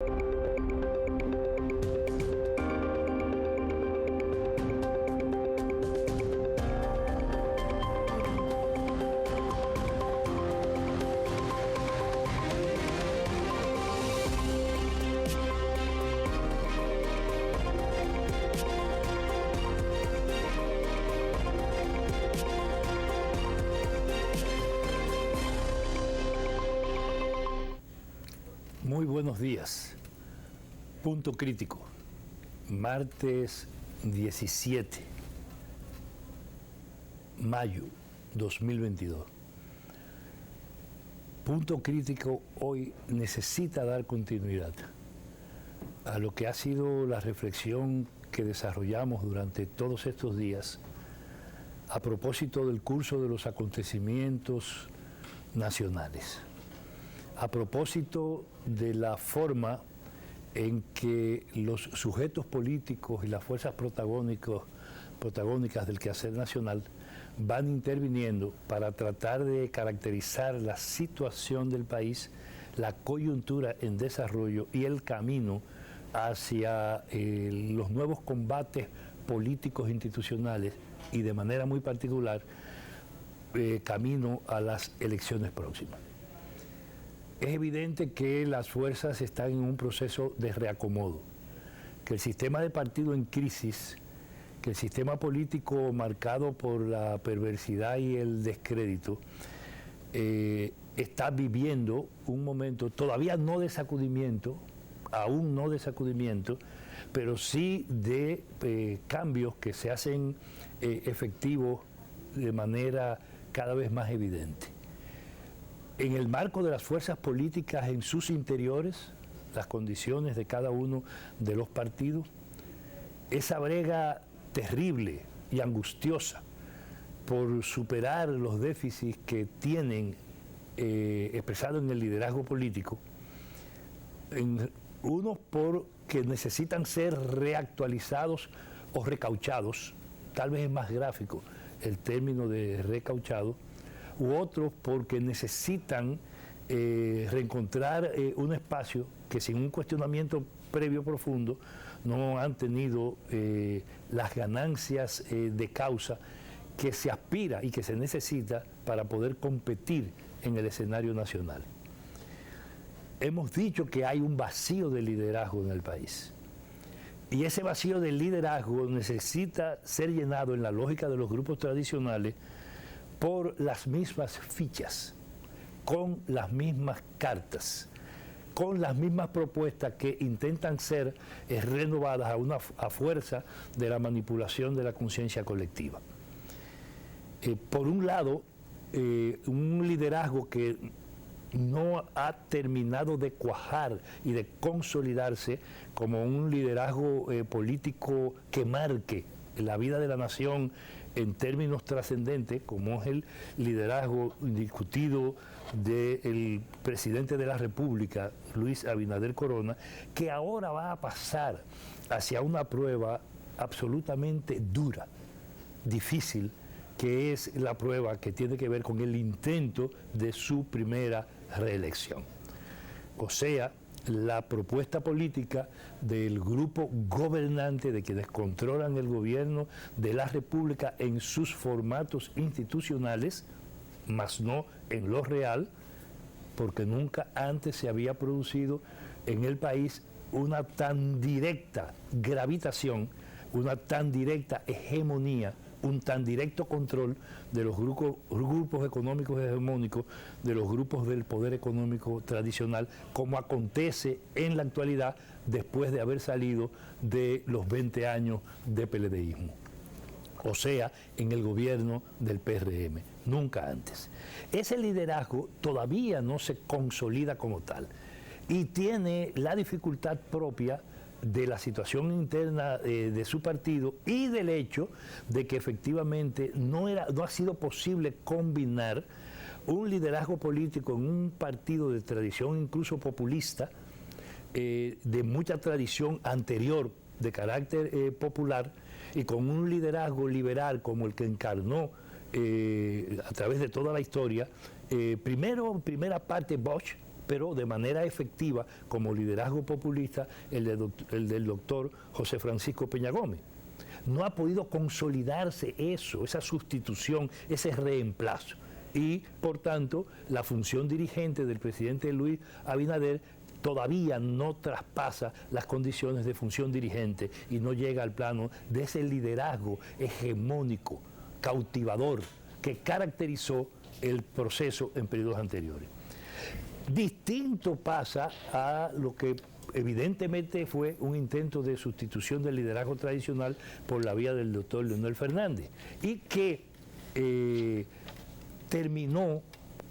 Muy buenos días. Punto crítico. Martes 17 mayo 2022. Punto crítico hoy necesita dar continuidad a lo que ha sido la reflexión que desarrollamos durante todos estos días a propósito del curso de los acontecimientos nacionales. A propósito de la forma en que los sujetos políticos y las fuerzas protagónicas del quehacer nacional van interviniendo para tratar de caracterizar la situación del país, la coyuntura en desarrollo y el camino hacia los nuevos combates políticos institucionales y de manera muy particular camino a las elecciones próximas. Es evidente que las fuerzas están en un proceso de reacomodo, que el sistema de partido en crisis, que el sistema político marcado por la perversidad y el descrédito, está viviendo un momento todavía no de sacudimiento, aún no de sacudimiento, pero sí de cambios que se hacen efectivos de manera cada vez más evidente. En el marco de las fuerzas políticas en sus interiores, las condiciones de cada uno de los partidos, esa brega terrible y angustiosa por superar los déficits que tienen expresados en el liderazgo político, unos porque necesitan ser reactualizados o recauchados, tal vez es más gráfico el término de recauchado, u otros porque necesitan reencontrar un espacio que sin un cuestionamiento previo profundo no han tenido las ganancias de causa que se aspira y que se necesita para poder competir en el escenario nacional. Hemos dicho que hay un vacío de liderazgo en el país. Y ese vacío de liderazgo necesita ser llenado en la lógica de los grupos tradicionales por las mismas fichas, con las mismas cartas, con las mismas propuestas que intentan ser renovadas a fuerza de la manipulación de la conciencia colectiva. Por un lado, un liderazgo que no ha terminado de cuajar y de consolidarse como un liderazgo político que marque la vida de la nación en términos trascendentes, como es el liderazgo indiscutido del presidente de la República, Luis Abinader Corona, que ahora va a pasar hacia una prueba absolutamente dura, difícil, que es la prueba que tiene que ver con el intento de su primera reelección. O sea, la propuesta política del grupo gobernante, de quienes controlan el gobierno de la República en sus formatos institucionales, mas no en lo real, porque nunca antes se había producido en el país una tan directa gravitación, una tan directa hegemonía, un tan directo control de los grupos económicos hegemónicos, de los grupos del poder económico tradicional, como acontece en la actualidad después de haber salido de los 20 años de PLDismo. O sea, en el gobierno del PRM, nunca antes. Ese liderazgo todavía no se consolida como tal y tiene la dificultad propia de la situación interna de su partido y del hecho de que efectivamente no ha sido posible combinar un liderazgo político en un partido de tradición incluso populista, de mucha tradición anterior de carácter popular, y con un liderazgo liberal como el que encarnó a través de toda la historia, primera parte Bosch, pero de manera efectiva como liderazgo populista el del doctor José Francisco Peña Gómez. No ha podido consolidarse eso, esa sustitución, ese reemplazo. Y, por tanto, la función dirigente del presidente Luis Abinader todavía no traspasa las condiciones de función dirigente y no llega al plano de ese liderazgo hegemónico, cautivador, que caracterizó el proceso en periodos anteriores. Distinto pasa a lo que evidentemente fue un intento de sustitución del liderazgo tradicional por la vía del doctor Leonel Fernández y que terminó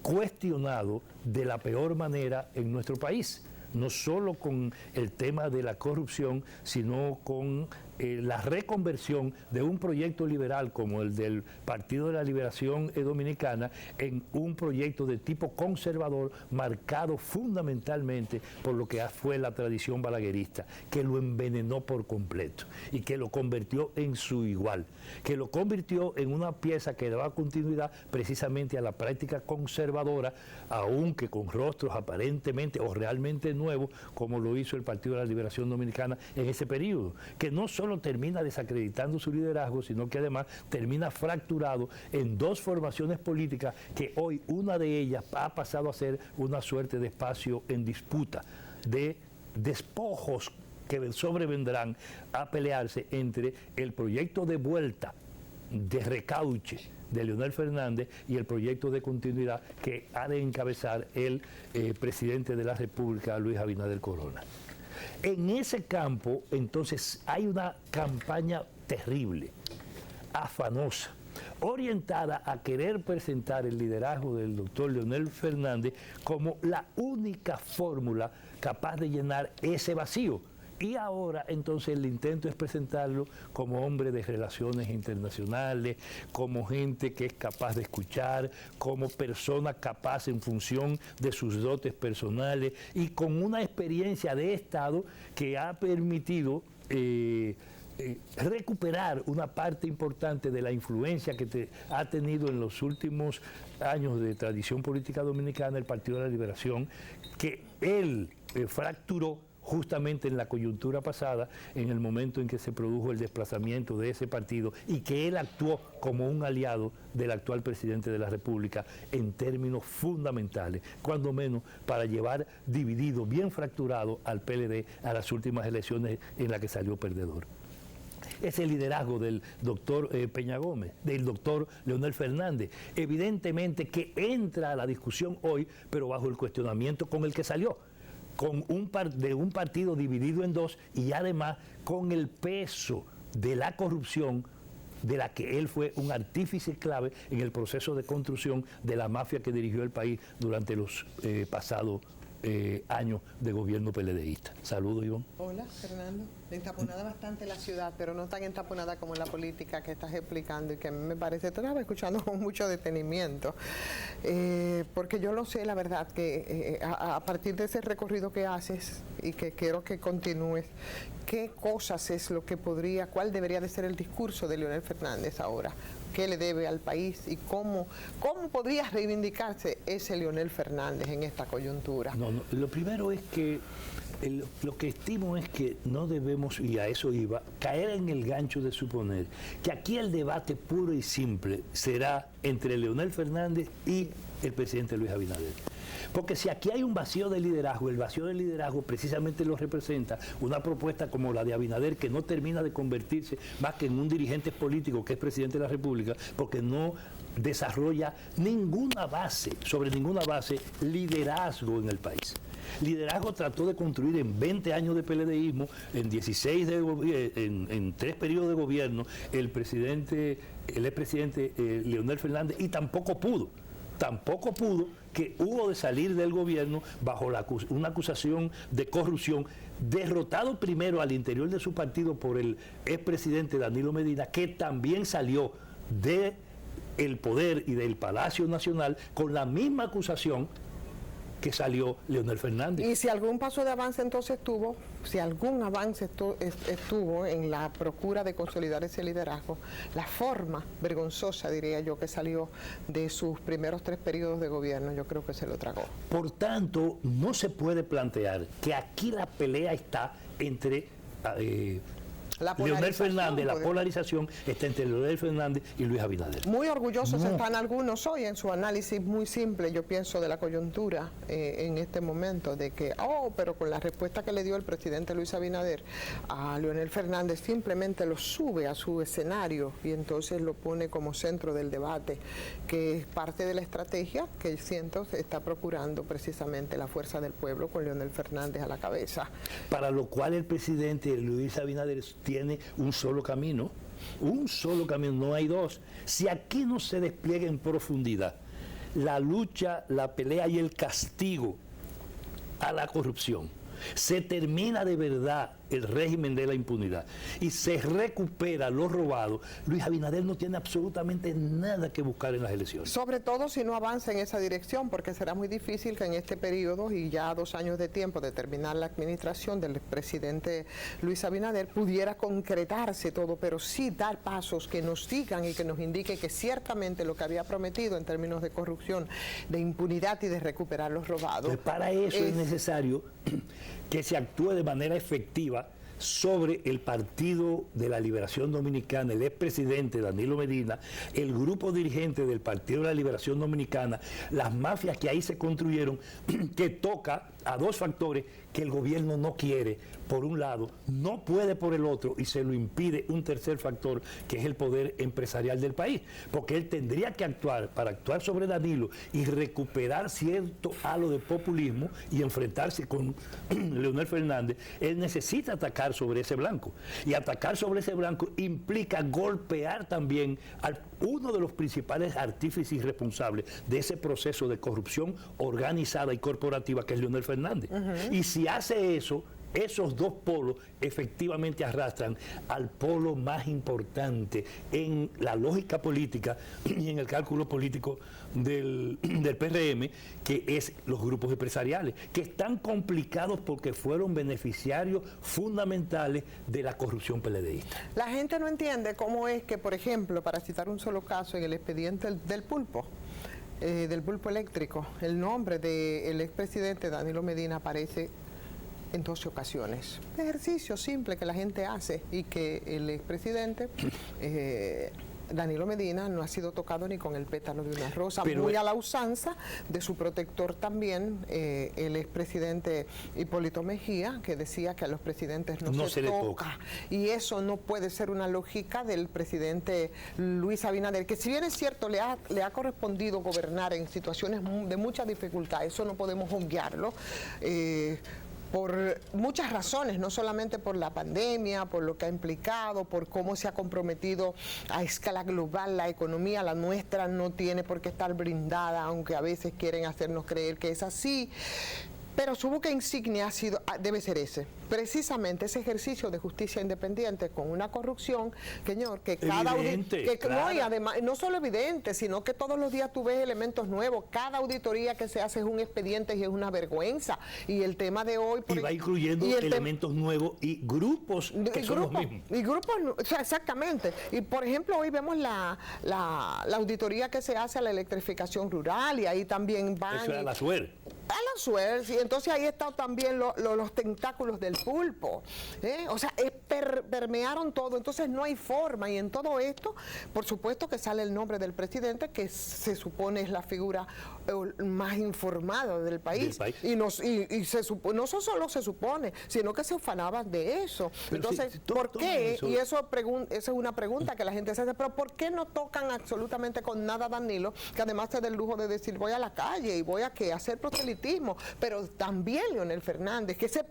cuestionado de la peor manera en nuestro país, no solo con el tema de la corrupción, sino con la reconversión de un proyecto liberal como el del Partido de la Liberación Dominicana en un proyecto de tipo conservador marcado fundamentalmente por lo que fue la tradición balaguerista, que lo envenenó por completo y que lo convirtió en su igual, que lo convirtió en una pieza que daba continuidad precisamente a la práctica conservadora, aunque con rostros aparentemente o realmente nuevos, como lo hizo el Partido de la Liberación Dominicana en ese periodo, que no solo termina desacreditando su liderazgo, sino que además termina fracturado en dos formaciones políticas que hoy una de ellas ha pasado a ser una suerte de espacio en disputa, de despojos que sobrevendrán a pelearse entre el proyecto de vuelta, de recauche de Leonel Fernández y el proyecto de continuidad que ha de encabezar el presidente de la República, Luis Abinader Corona. En ese campo, entonces, hay una campaña terrible, afanosa, orientada a querer presentar el liderazgo del doctor Leonel Fernández como la única fórmula capaz de llenar ese vacío. Y ahora, entonces, el intento es presentarlo como hombre de relaciones internacionales, como gente que es capaz de escuchar, como persona capaz en función de sus dotes personales y con una experiencia de Estado que ha permitido recuperar una parte importante de la influencia que ha tenido en los últimos años de tradición política dominicana el Partido de la Liberación, que él fracturó justamente en la coyuntura pasada, en el momento en que se produjo el desplazamiento de ese partido y que él actuó como un aliado del actual presidente de la República en términos fundamentales, cuando menos para llevar dividido, bien fracturado al PLD a las últimas elecciones en las que salió perdedor. Ese liderazgo del doctor Peña Gómez, del doctor Leonel Fernández, evidentemente que entra a la discusión hoy, pero bajo el cuestionamiento con el que salió, de un partido dividido en dos y además con el peso de la corrupción de la que él fue un artífice clave en el proceso de construcción de la mafia que dirigió el país durante los pasados años de gobierno PLDista. Saludos, Ivonne. Hola, Fernando. Entaponada bastante la ciudad, pero no tan entaponada como la política que estás explicando y que a mí me parece, te estaba escuchando con mucho detenimiento, porque yo lo sé, la verdad, que a partir de ese recorrido que haces y que quiero que continúes, ¿qué cosas es lo que podría, cuál debería de ser el discurso de Leonel Fernández ahora? ¿Qué le debe al país y cómo podría reivindicarse ese Leonel Fernández en esta coyuntura? No, lo primero es que lo que estimo es que no debemos, y a eso iba, caer en el gancho de suponer que aquí el debate puro y simple será entre Leonel Fernández y el presidente Luis Abinader. Porque si aquí hay un vacío de liderazgo, el vacío de liderazgo precisamente lo representa una propuesta como la de Abinader, que no termina de convertirse más que en un dirigente político que es presidente de la República, porque no desarrolla sobre ninguna base liderazgo en el país. Liderazgo trató de construir en 20 años de PLDismo, en 16 en 3 periodos de gobierno, el expresidente Leonel Fernández, y tampoco pudo que hubo de salir del gobierno bajo una acusación de corrupción, derrotado primero al interior de su partido por el expresidente Danilo Medina, que también salió del poder y del Palacio Nacional con la misma acusación que salió Leonel Fernández. Y si algún paso de avance entonces tuvo, si algún avance estuvo en la procura de consolidar ese liderazgo, la forma vergonzosa, diría yo, que salió de sus primeros 3 periodos de gobierno, yo creo que se lo tragó. Por tanto, no se puede plantear que aquí la pelea está entre Leonel Fernández, la polarización está entre Leonel Fernández y Luis Abinader. Muy orgullosos están algunos hoy en su análisis muy simple, yo pienso, de la coyuntura en este momento, de que, pero con la respuesta que le dio el presidente Luis Abinader a Leonel Fernández, simplemente lo sube a su escenario y entonces lo pone como centro del debate, que es parte de la estrategia que siento se está procurando precisamente la fuerza del pueblo con Leonel Fernández a la cabeza. Para lo cual el presidente Luis Abinader tiene un solo camino, no hay dos. Si aquí no se despliega en profundidad la lucha, la pelea y el castigo a la corrupción, se termina de verdad el régimen de la impunidad y se recupera lo robado, Luis Abinader no tiene absolutamente nada que buscar en las elecciones. Sobre todo si no avanza en esa dirección, porque será muy difícil que en este periodo y ya 2 años de tiempo de terminar la administración del presidente Luis Abinader pudiera concretarse todo, pero sí dar pasos que nos digan y que nos indique que ciertamente lo que había prometido en términos de corrupción, de impunidad y de recuperar los robados. Pues para eso es necesario que se actúe de manera efectiva sobre el Partido de la Liberación Dominicana, el expresidente Danilo Medina, el grupo dirigente del Partido de la Liberación Dominicana, las mafias que ahí se construyeron, que toca a 2 factores que el gobierno no quiere, por un lado, no puede por el otro, y se lo impide un tercer factor, que es el poder empresarial del país, porque él tendría que actuar, para actuar sobre Danilo y recuperar cierto halo de populismo y enfrentarse con Leonel Fernández, él necesita atacar sobre ese blanco, y atacar sobre ese blanco implica golpear también a uno de los principales artífices y responsables de ese proceso de corrupción organizada y corporativa que es Leonel Fernández. Y si hace eso, esos 2 polos efectivamente arrastran al polo más importante en la lógica política y en el cálculo político del PRM, que es los grupos empresariales, que están complicados porque fueron beneficiarios fundamentales de la corrupción PLDista. La gente no entiende cómo es que, por ejemplo, para citar un solo caso, en el expediente del pulpo eléctrico, el nombre del expresidente Danilo Medina aparece en 12 ocasiones. Un ejercicio simple que la gente hace y que el expresidente Danilo Medina no ha sido tocado ni con el pétalo de una rosa, pero muy a la usanza de su protector también, el expresidente Hipólito Mejía, que decía que a los presidentes no se toca. Y eso no puede ser una lógica del presidente Luis Abinader, que si bien es cierto le ha correspondido gobernar en situaciones de mucha dificultad, eso no podemos obviarlo, por muchas razones, no solamente por la pandemia, por lo que ha implicado, por cómo se ha comprometido a escala global la economía, la nuestra no tiene por qué estar blindada, aunque a veces quieren hacernos creer que es así. Pero su buque insignia debe ser ese, precisamente ese ejercicio de justicia independiente con una corrupción, señor, que cada no, y además no solo evidente, sino que todos los días tú ves elementos nuevos, cada auditoría que se hace es un expediente y es una vergüenza. Y el tema de hoy... Y va incluyendo elementos nuevos y grupos que son los mismos. Y grupos, o sea, exactamente. Y por ejemplo, hoy vemos la auditoría que se hace a la electrificación rural y ahí también van... Eso es a la suerte. A la suerte, y entonces ahí están también los tentáculos del pulpo, o sea, permearon todo, entonces no hay forma, y en todo esto, por supuesto que sale el nombre del presidente, que se supone es la figura más informada del país, y no solo se supone, sino que se ufanaban de eso. Pero entonces, ¿por qué? Eso. Y esa es una pregunta que la gente se hace, pero ¿por qué no tocan absolutamente con nada a Danilo, que además se da el lujo de decir voy a la calle y voy a hacer proselitismo? Pero también Leonel Fernández, que se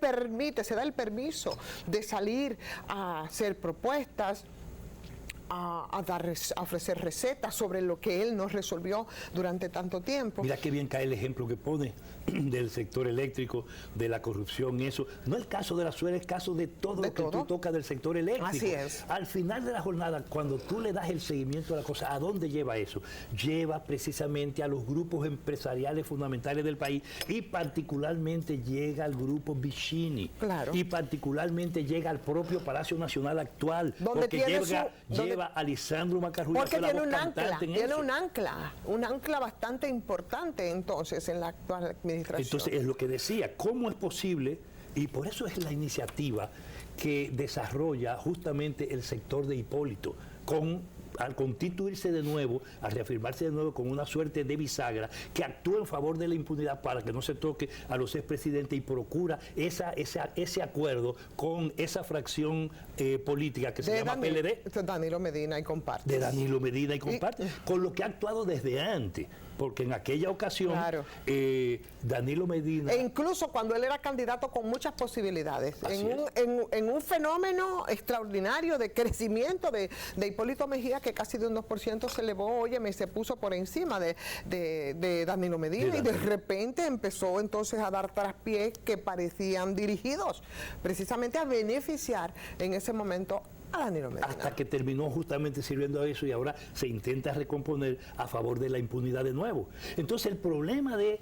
da el permiso de salir a hacer propuestas, a ofrecer recetas sobre lo que él no resolvió durante tanto tiempo. Mira qué bien cae el ejemplo que pone del sector eléctrico, de la corrupción, eso. No el caso de la suela, es el caso de todo lo que tú tocas del sector eléctrico. Así es. Al final de la jornada, cuando tú le das el seguimiento a la cosa, ¿a dónde lleva eso? Lleva precisamente a los grupos empresariales fundamentales del país y particularmente llega al grupo Vicini. Claro. Y particularmente llega al propio Palacio Nacional actual. Donde porque lleva a Lisandro Macarrulla. Porque tiene un ancla bastante importante entonces en la actual administración. Entonces es lo que decía, ¿cómo es posible? Y por eso es la iniciativa que desarrolla justamente el sector de Hipólito, al constituirse de nuevo, al reafirmarse de nuevo con una suerte de bisagra que actúa en favor de la impunidad para que no se toque a los expresidentes y procura ese acuerdo con esa fracción política que se llama PLD. Danilo Medina y Comparte. De Danilo Medina y Comparte, con lo que ha actuado desde antes. Porque en aquella ocasión, claro, Danilo Medina... E incluso cuando él era candidato con muchas posibilidades, en un fenómeno extraordinario de crecimiento de Hipólito Mejía, que casi de un 2% se elevó, óyeme, se puso por encima de Danilo Medina, y de repente empezó entonces a dar traspiés que parecían dirigidos precisamente a beneficiar en ese momento a Danilo Medina. Hasta que terminó justamente sirviendo a eso y ahora se intenta recomponer a favor de la impunidad de nuevo. Entonces el problema de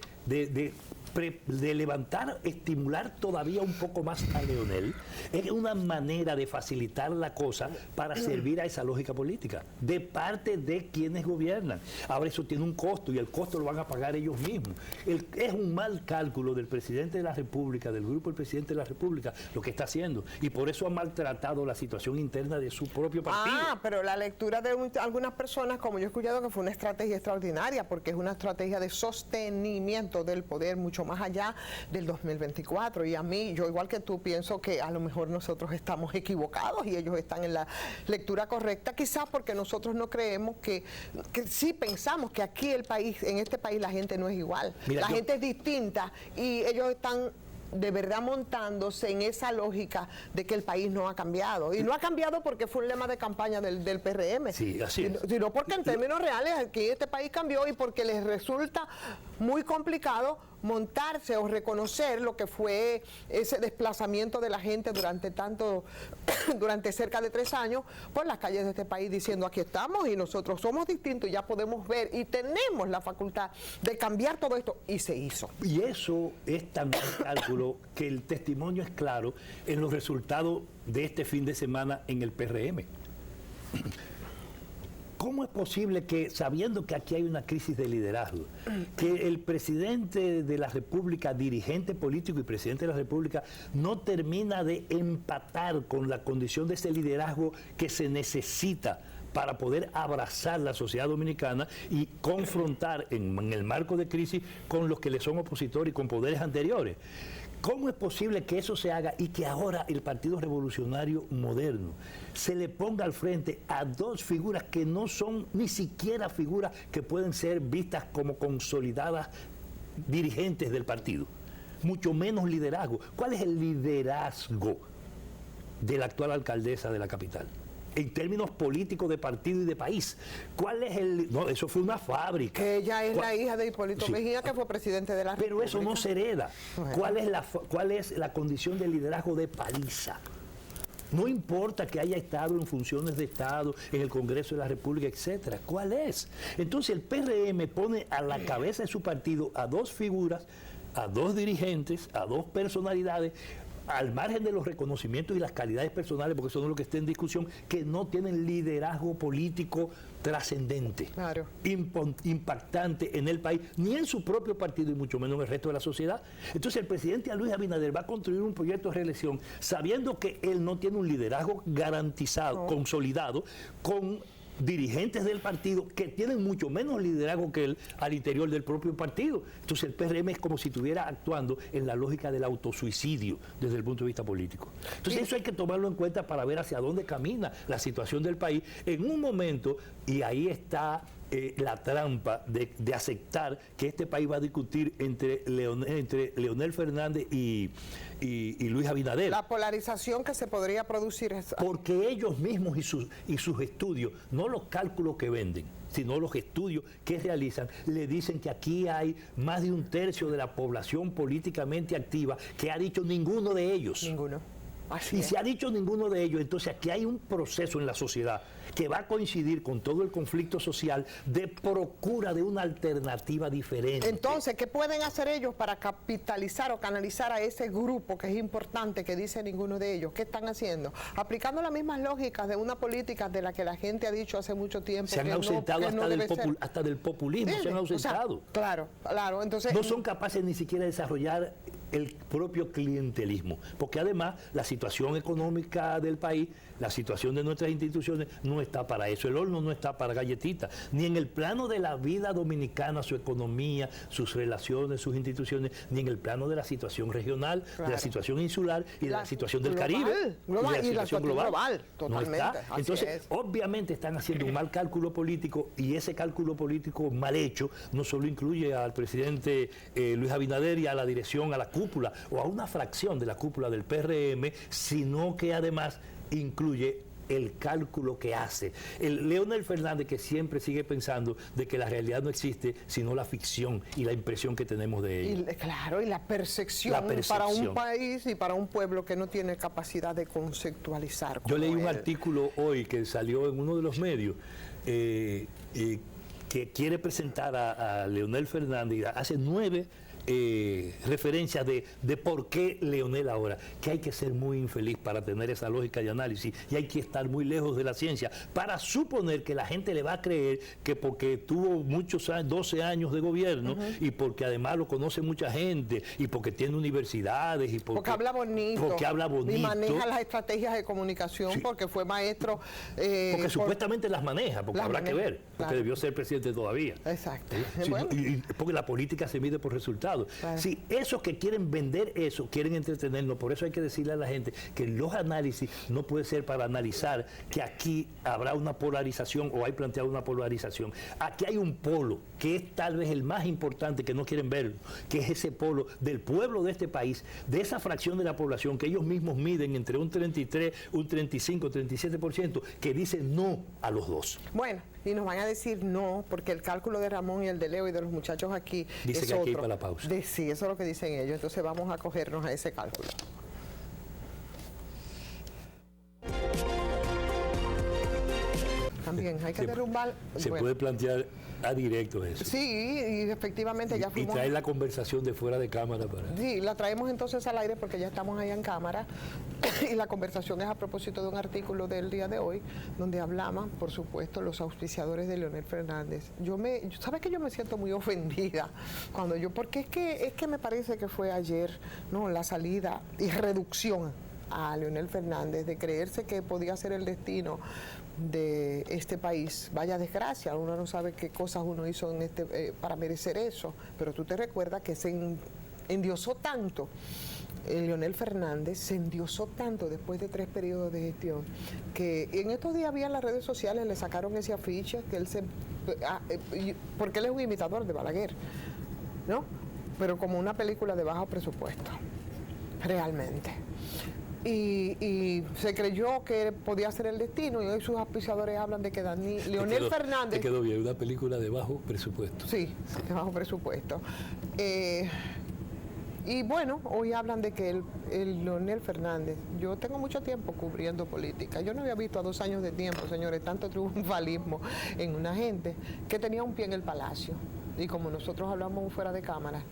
levantar, estimular todavía un poco más a Leonel es una manera de facilitar la cosa para servir a esa lógica política de parte de quienes gobiernan. Ahora eso tiene un costo y el costo lo van a pagar ellos mismos. Es un mal cálculo del presidente de la República, del grupo del presidente de la República, lo que está haciendo, y por eso ha maltratado la situación interna de su propio partido. Pero la lectura de algunas personas, como yo he escuchado, que fue una estrategia extraordinaria, porque es una estrategia de sostenimiento del poder mucho más allá del 2024, y a mí, yo igual que tú, pienso que a lo mejor nosotros estamos equivocados y ellos están en la lectura correcta, quizás porque nosotros no creemos que sí pensamos que aquí en este país la gente no es igual. Mira, la gente es distinta y ellos están de verdad montándose en esa lógica de que el país no ha cambiado. Y no ha cambiado porque fue un lema de campaña del PRM. Sí, así es. Sino porque en términos reales aquí este país cambió y porque les resulta muy complicado montarse o reconocer lo que fue ese desplazamiento de la gente durante cerca de 3 años por las calles de este país diciendo aquí estamos y nosotros somos distintos, ya podemos ver y tenemos la facultad de cambiar todo esto, y se hizo. Y eso es tan mal cálculo que el testimonio es claro en los resultados de este fin de semana en el PRM. ¿Cómo es posible que, sabiendo que aquí hay una crisis de liderazgo, que el presidente de la República, dirigente político y presidente de la República, no termina de empatar con la condición de ese liderazgo que se necesita para poder abrazar la sociedad dominicana y confrontar en el marco de crisis con los que le son opositores y con poderes anteriores? ¿Cómo es posible que eso se haga y que ahora el Partido Revolucionario Moderno se le ponga al frente a 2 figuras que no son ni siquiera figuras que pueden ser vistas como consolidadas dirigentes del partido? Mucho menos liderazgo. ¿Cuál es el liderazgo de la actual alcaldesa de la capital? En términos políticos de partido y de país. ¿Cuál es el...? No, eso fue una fábrica. Que ella es la hija de Hipólito Mejía, que fue presidente de la República. Pero eso no se hereda. Bueno. ¿Cuál es la condición de liderazgo de Paliza? No importa que haya estado en funciones de Estado, en el Congreso de la República, etcétera. ¿Cuál es? Entonces el PRM pone a la cabeza de su partido a 2 figuras, a 2 dirigentes, a 2 personalidades, al margen de los reconocimientos y las calidades personales, porque eso no es lo que está en discusión, que no tienen liderazgo político trascendente, claro, impactante en el país, ni en su propio partido y mucho menos en el resto de la sociedad. Entonces el presidente Luis Abinader va a construir un proyecto de reelección sabiendo que él no tiene un liderazgo garantizado, consolidado, con dirigentes del partido que tienen mucho menos liderazgo que él al interior del propio partido. Entonces el PRM es como si estuviera actuando en la lógica del autosuicidio desde el punto de vista político. Entonces eso hay que tomarlo en cuenta para ver hacia dónde camina la situación del país en un momento, y ahí está la trampa de aceptar que este país va a discutir entre Leonel Fernández y Luis Abinader. La polarización que se podría producir es... Porque ellos mismos y sus estudios, no los cálculos que venden, sino los estudios que realizan, le dicen que aquí hay más de un tercio de la población políticamente activa que ha dicho ninguno de ellos. Ninguno. Y si ha dicho ninguno de ellos, entonces aquí hay un proceso en la sociedad que va a coincidir con todo el conflicto social de procura de una alternativa diferente. Entonces, ¿qué pueden hacer ellos para capitalizar o canalizar a ese grupo que es importante, que dice ninguno de ellos? ¿Qué están haciendo? Aplicando las mismas lógicas de una política de la que la gente ha dicho hace mucho tiempo. Se han ausentado hasta del populismo, se han ausentado. O sea, claro. Entonces, no son capaces ni siquiera de desarrollar el propio clientelismo, porque además la situación económica del país, la situación de nuestras instituciones no está para eso, el horno no está para galletitas, ni en el plano de la vida dominicana, su economía, sus relaciones, sus instituciones, ni en el plano de la situación regional, de la situación insular y de la situación del Caribe, y la situación global, totalmente. No está. Entonces, obviamente están haciendo un mal cálculo político, y ese cálculo político mal hecho no solo incluye al presidente Luis Abinader y a la dirección, a la cúpula o a una fracción de la cúpula del PRM, sino que además incluye el cálculo que hace el Leonel Fernández, que siempre sigue pensando de que la realidad no existe, sino la ficción y la impresión que tenemos de ella. Claro, y la percepción para un país y para un pueblo que no tiene capacidad de conceptualizar. Yo leí un artículo hoy que salió en uno de los medios que quiere presentar a Leonel Fernández, hace 9 referencias de por qué Leonel ahora, que hay que ser muy infeliz para tener esa lógica de análisis y hay que estar muy lejos de la ciencia para suponer que la gente le va a creer que porque tuvo muchos años, 12 años de gobierno, y porque además lo conoce mucha gente y porque tiene universidades y porque habla bonito, y maneja las estrategias de comunicación, porque fue maestro, porque supuestamente las maneja, porque habrá que ver, porque debió ser presidente todavía. Exacto. Porque la política se mide por resultados. Claro. Si esos que quieren vender eso, quieren entretenernos, por eso hay que decirle a la gente que los análisis no puede ser para analizar que aquí habrá una polarización o hay planteado una polarización. Aquí hay un polo que es tal vez el más importante, que no quieren ver, que es ese polo del pueblo de este país, de esa fracción de la población que ellos mismos miden entre un 33, un 35, 37%, que dice no a los dos. Bueno, y nos van a decir no, porque el cálculo de Ramón y el de Leo y de los muchachos aquí dice es que otro. aquí hay para la pausa. Sí, eso es lo que dicen ellos. Entonces vamos a acogernos a ese cálculo. También hay que derrumbar. Se puede plantear a directo eso. Sí, y efectivamente ya fuimos. Y traer la conversación de fuera de cámara para. Sí, la traemos entonces al aire porque ya estamos ahí en cámara. Y la conversación es a propósito de un artículo del día de hoy, donde hablaban, por supuesto, los auspiciadores de Leonel Fernández. ¿Sabes que yo me siento muy ofendida porque es que me parece que fue ayer, ¿no?, la salida y reducción a Leonel Fernández de creerse que podía ser el destino de este país. Vaya desgracia, uno no sabe qué cosas uno hizo para merecer eso, pero tú te recuerdas que se endiosó tanto. Leonel Fernández se endiosó tanto después de 3 periodos de gestión que en estos días había en las redes sociales, le sacaron ese afiche que porque él es un imitador de Balaguer, ¿no? Pero como una película de bajo presupuesto, realmente. Y se creyó que podía ser el destino, y hoy sus auspiciadores hablan de que Leonel Fernández... Te quedó bien, una película de bajo presupuesto. Sí, de bajo presupuesto. Y bueno, hoy hablan de que el Leonel Fernández, yo tengo mucho tiempo cubriendo política, yo no había visto a 2 años de tiempo, señores, tanto triunfalismo en una gente que tenía un pie en el palacio, y como nosotros hablamos fuera de cámara,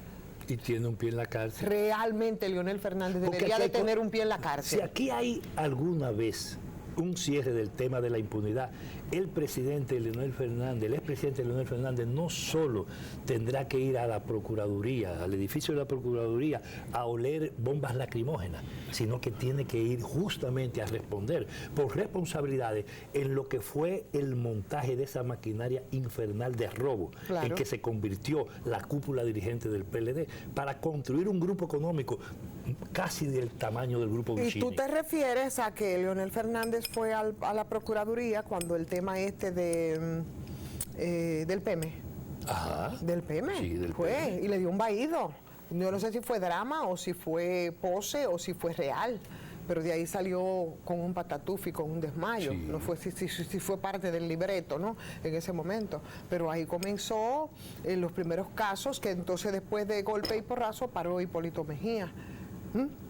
y tiene un pie en la cárcel. Realmente Leonel Fernández debería de tener un pie en la cárcel. Si aquí hay alguna vez un cierre del tema de la impunidad, el expresidente Leonel Fernández no solo tendrá que ir a la Procuraduría, al edificio de la Procuraduría, a oler bombas lacrimógenas, sino que tiene que ir justamente a responder por responsabilidades en lo que fue el montaje de esa maquinaria infernal de robo, claro, en que se convirtió la cúpula dirigente del PLD para construir un grupo económico casi del tamaño del grupo Vicini. ¿Y tú te refieres a que Leonel Fernández fue a la Procuraduría cuando el tema de del PM. Ajá. Del PM. Sí, del fue, PM. y le dio un vaído. Yo no sé si fue drama o si fue pose o si fue real, pero de ahí salió con un patatuf y con un desmayo. Sí. No fue si fue parte del libreto, ¿no? En ese momento. Pero ahí comenzó los primeros casos que entonces después de golpe y porrazo paró Hipólito Mejía.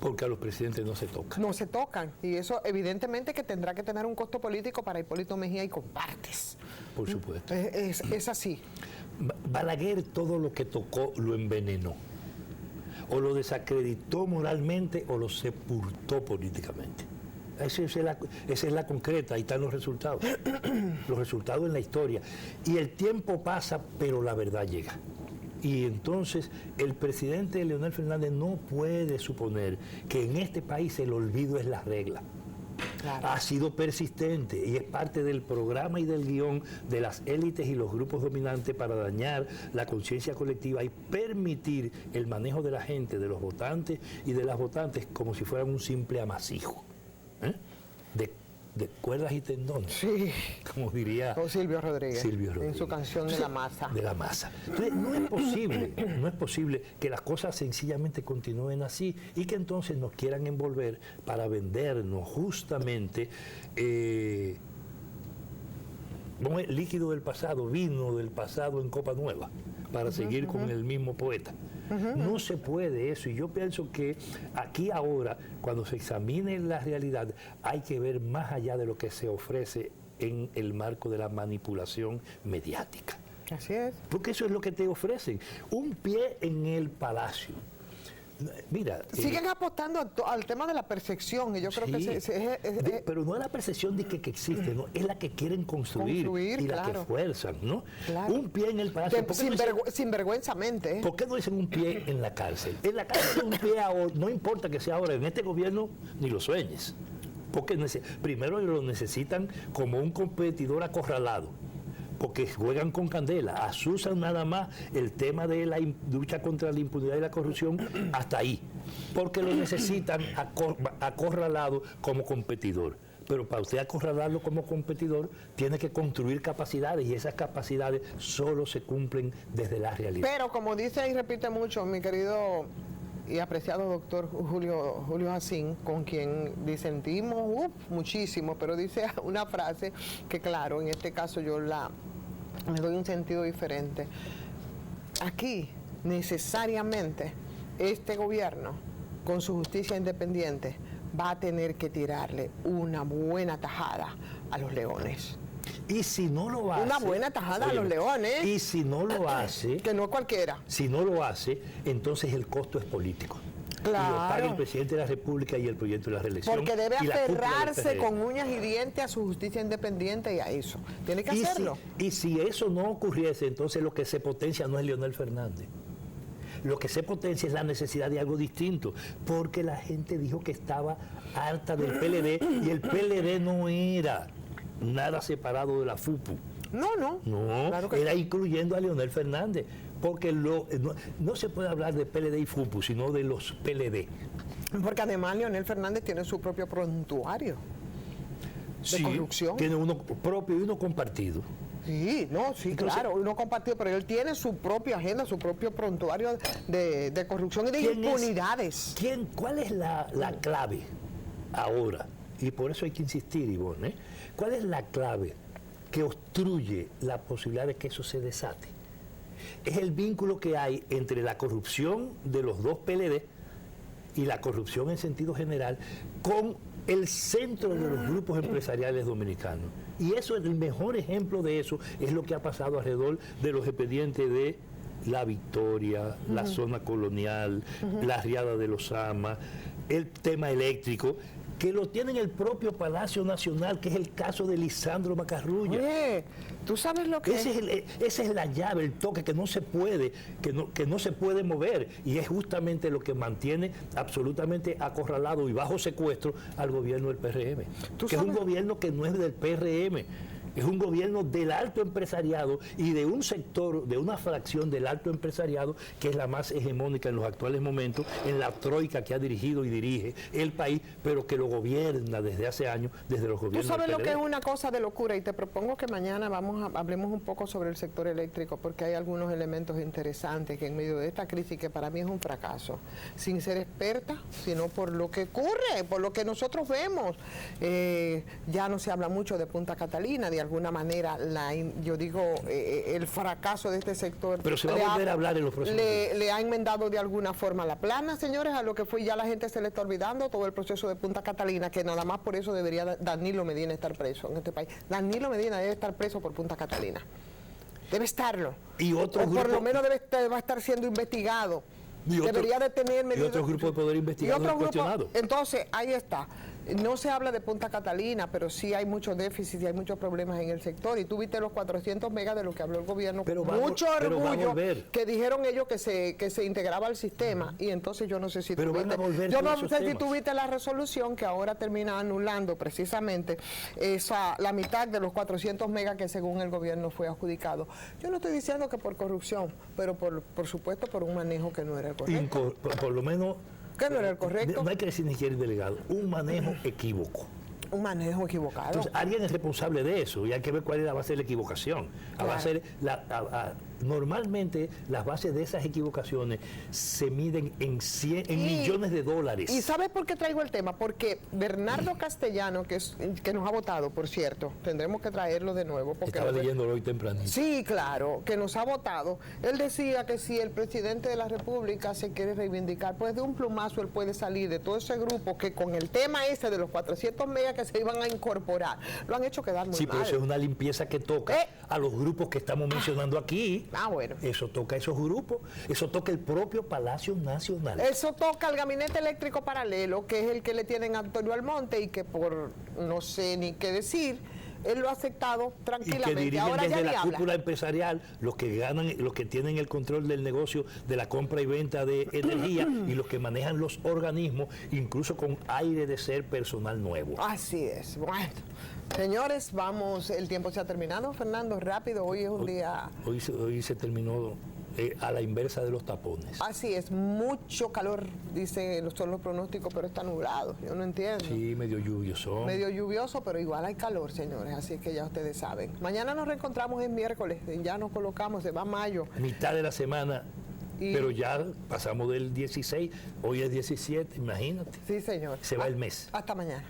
Porque a los presidentes no se toca. No se tocan. Y eso evidentemente que tendrá que tener un costo político para Hipólito Mejía y compartes. Por supuesto. Es así. Balaguer todo lo que tocó lo envenenó. O lo desacreditó moralmente o lo sepultó políticamente. Esa es la concreta, ahí están los resultados. Los resultados en la historia. Y el tiempo pasa, pero la verdad llega. Y entonces el presidente Leonel Fernández no puede suponer que en este país el olvido es la regla. Claro. Ha sido persistente y es parte del programa y del guión de las élites y los grupos dominantes para dañar la conciencia colectiva y permitir el manejo de la gente, de los votantes y de las votantes como si fueran un simple amasijo. De cuerdas y tendones, sí, como diría Silvio Rodríguez en su canción Entonces, de la masa. De la masa. Entonces, no es posible que las cosas sencillamente continúen así y que entonces nos quieran envolver para vendernos justamente líquido del pasado, vino del pasado en copa nueva, para seguir con el mismo poeta. No se puede eso, y yo pienso que aquí ahora, cuando se examine la realidad, hay que ver más allá de lo que se ofrece en el marco de la manipulación mediática. Así es. Porque eso es lo que te ofrecen, un pie en el palacio. Mira, siguen apostando al tema de la percepción, y yo creo que pero no es la percepción de que existe, ¿no? Es la que quieren construir y la que fuerzan, ¿no? Claro. Un pie en el palacio. Sinvergüenzamente. ¿Por qué no dicen un pie en la cárcel? En la cárcel un pie ahora, no importa que sea ahora, en este gobierno ni lo sueñes. Porque primero lo necesitan como un competidor acorralado, porque juegan con candela, asusan nada más el tema de la lucha contra la impunidad y la corrupción hasta ahí, porque lo necesitan acorralado como competidor. Pero para usted acorralarlo como competidor, tiene que construir capacidades, y esas capacidades solo se cumplen desde la realidad. Pero como dice y repite mucho mi querido y apreciado doctor Julio Jacín, con quien disentimos muchísimo, pero dice una frase que, claro, en este caso yo le doy un sentido diferente. Aquí, necesariamente, este gobierno, con su justicia independiente, va a tener que tirarle una buena tajada a los leones. Y si no lo hace... Una buena tajada a los leones. Y si no lo hace... Que no cualquiera. Si no lo hace, entonces el costo es político. Claro. Y lo paga el presidente de la República y el proyecto de la reelección. Porque debe aferrarse con uñas y dientes a su justicia independiente y a eso. Tiene que hacerlo. Y si eso no ocurriese, entonces lo que se potencia no es Leonel Fernández. Lo que se potencia es la necesidad de algo distinto, porque la gente dijo que estaba harta del PLD y el PLD no era nada separado de la FUPU. No. Claro que era incluyendo a Leonel Fernández, porque no se puede hablar de PLD y FUPU, sino de los PLD. Porque además Leonel Fernández tiene su propio prontuario de corrupción. Tiene uno propio y uno compartido. Sí, entonces, claro, uno compartido, pero él tiene su propia agenda, su propio prontuario de corrupción y de impunidades. ¿Cuál es la clave ahora? Y por eso hay que insistir, Ivonne, ¿cuál es la clave que obstruye la posibilidad de que eso se desate? Es el vínculo que hay entre la corrupción de los dos PLD y la corrupción en sentido general con el centro de los grupos empresariales dominicanos. Y eso, el mejor ejemplo de eso es lo que ha pasado alrededor de los expedientes de La Victoria, la zona colonial, la Riada de los Amas, el tema eléctrico, que lo tiene en el propio Palacio Nacional, que es el caso de Lisandro Macarrulla. Oye, ¿tú sabes lo que esa es la llave, el toque que no se puede, que no se puede mover, y es justamente lo que mantiene absolutamente acorralado y bajo secuestro al gobierno del PRM, que es un gobierno que no es del PRM, Es un gobierno del alto empresariado y de un sector, de una fracción del alto empresariado que es la más hegemónica en los actuales momentos, en la troika que ha dirigido y dirige el país, pero que lo gobierna desde hace años, desde los gobiernos. Tú sabes lo que es una cosa de locura, y te propongo que mañana hablemos un poco sobre el sector eléctrico, porque hay algunos elementos interesantes que en medio de esta crisis, que para mí es un fracaso, sin ser experta, sino por lo que ocurre, por lo que nosotros vemos. Ya no se habla mucho de Punta Catalina, de alguna manera, yo digo, el fracaso de este sector. Pero se va a volver a hablar en los próximos días. Le ha enmendado de alguna forma la plana, señores, a lo que fue, ya la gente se le está olvidando todo el proceso de Punta Catalina, que nada más por eso debería Danilo Medina estar preso en este país. Danilo Medina debe estar preso por Punta Catalina. Debe estarlo. Y otro por lo menos va a estar siendo investigado. Debería de tener medidas. Y otros grupos de poder investigado cuestionado. Entonces, ahí está. No se habla de Punta Catalina, pero sí hay muchos déficits y hay muchos problemas en el sector. Y tú viste los 400 megas de lo que habló el gobierno, pero con mucho orgullo, que dijeron ellos que se integraba al sistema. Y entonces yo no sé si tuviste la resolución que ahora termina anulando precisamente la mitad de los 400 megas que según el gobierno fue adjudicado. Yo no estoy diciendo que por corrupción, pero por supuesto por un manejo que no era el correcto. Por lo menos... ¿Qué no era el correcto? No hay que decir ni siquiera el delegado, un manejo equívoco. Un manejo equivocado. Entonces, alguien es responsable de eso y hay que ver cuál es la base de la equivocación. Claro. Normalmente las bases de esas equivocaciones se miden en millones de dólares. ¿Y sabes por qué traigo el tema? Porque Bernardo Castellano, que nos ha votado, por cierto, tendremos que traerlo de nuevo. Porque estaba leyéndolo hoy temprano. Sí, claro, que nos ha votado. Él decía que si el presidente de la República se quiere reivindicar, pues de un plumazo él puede salir de todo ese grupo que con el tema ese de los 400 megas que se iban a incorporar, lo han hecho quedar muy mal. Sí, pero eso es una limpieza que toca a los grupos que estamos mencionando aquí. Bueno. Eso toca a esos grupos, eso toca el propio Palacio Nacional. Eso toca al Gabinete Eléctrico Paralelo, que es el que le tienen a Antonio Almonte y que por no sé ni qué decir, él lo ha aceptado tranquilamente. Y que dirigen ahora desde ya la cúpula empresarial, los que ganan, los que tienen el control del negocio de la compra y venta de energía y los que manejan los organismos, incluso con aire de ser personal nuevo. Así es. Bueno, señores, vamos, el tiempo se ha terminado, Fernando, rápido, hoy es un día... Hoy se terminó a la inversa de los tapones. Así es, mucho calor, son los pronósticos, pero está nublado, yo no entiendo. Sí, medio lluvioso. Medio lluvioso, pero igual hay calor, señores, así que ya ustedes saben. Mañana nos reencontramos en miércoles, ya nos colocamos, se va mayo. Mitad de la semana. Pero ya pasamos del 16, hoy es 17, imagínate. Sí, señor. Se va el mes. Hasta mañana.